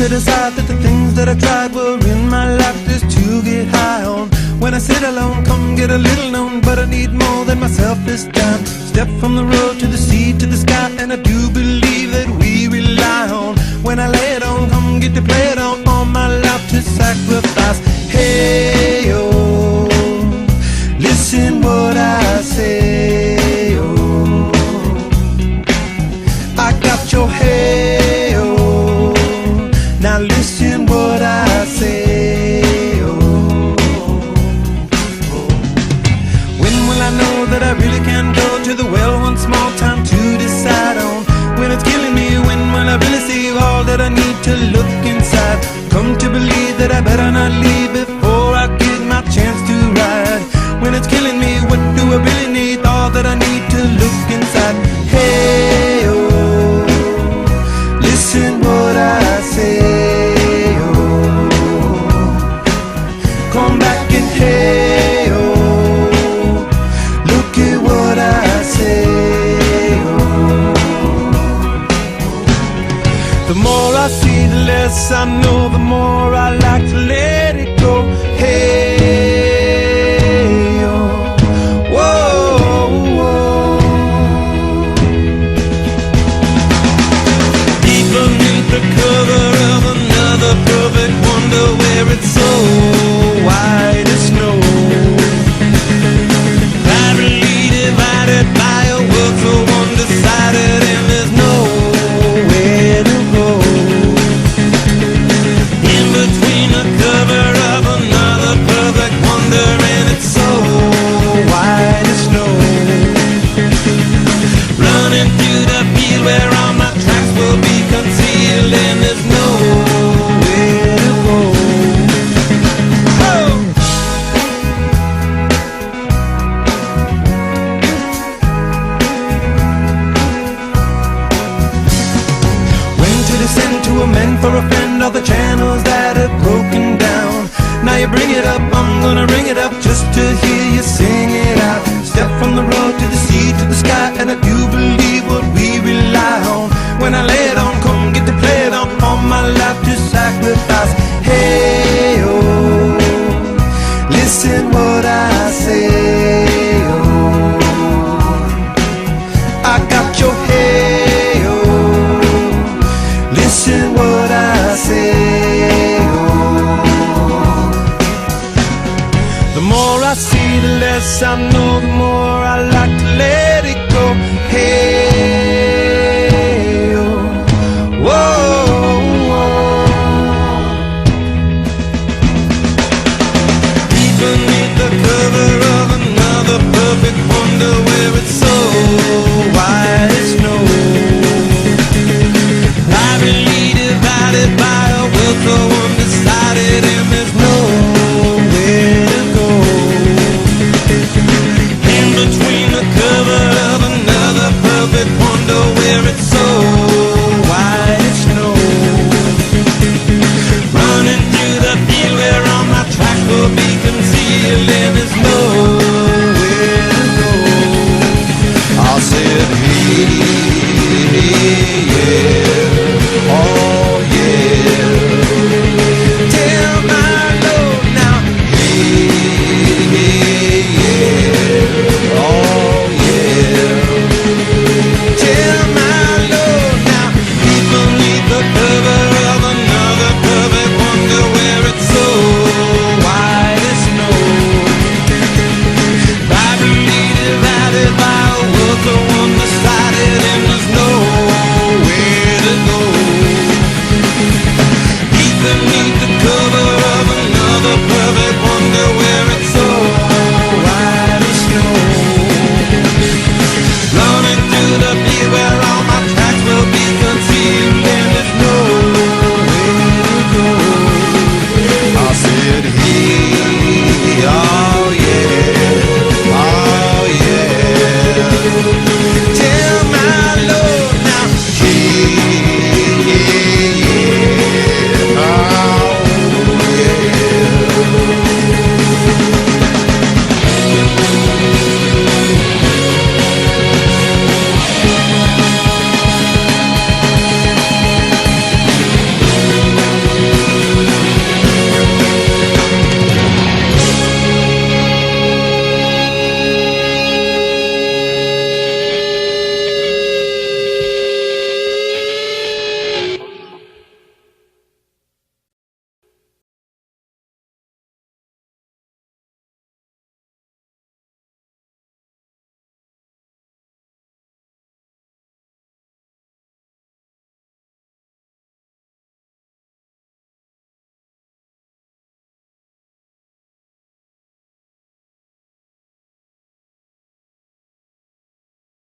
to decide that the things that I tried were in my life just to get high on. When I sit alone, come get a little known, but I need more than myself this time. Step from the road to the sea to the sky, and I do believe that we rely on. When I lay it on, come get to play it on, all my life to sacrifice. Hey, oh, listen what I say, oh, I got your hey, oh, now listen what I say, oh, when will I know that I really can go to the well once more? Time to decide on when it's killing me. When will I really see all that I need to look inside? Come to believe that I better not leave before I get my chance to ride. When it's killing me, what do I really need? All that I need to look inside. Hey, oh, listen what I say, oh, come back and hey, oh, look at what I say, oh. The more I see, the less I know, the more I like to let it go. Hey, oh, whoa, whoa. Deep beneath the cover of another perfect wonder, where it's so white as snow, privately divided by a world so undecided, and there's nowhere to go. In between the cover of another perfect wonder, and it's so white as snow, running through the field where all my tracks will be concealed, and there's nowhere to go. Oh! When to descend to amend for a friend, all the channels that have broken down. Now you bring it up, I'm gonna ring it up,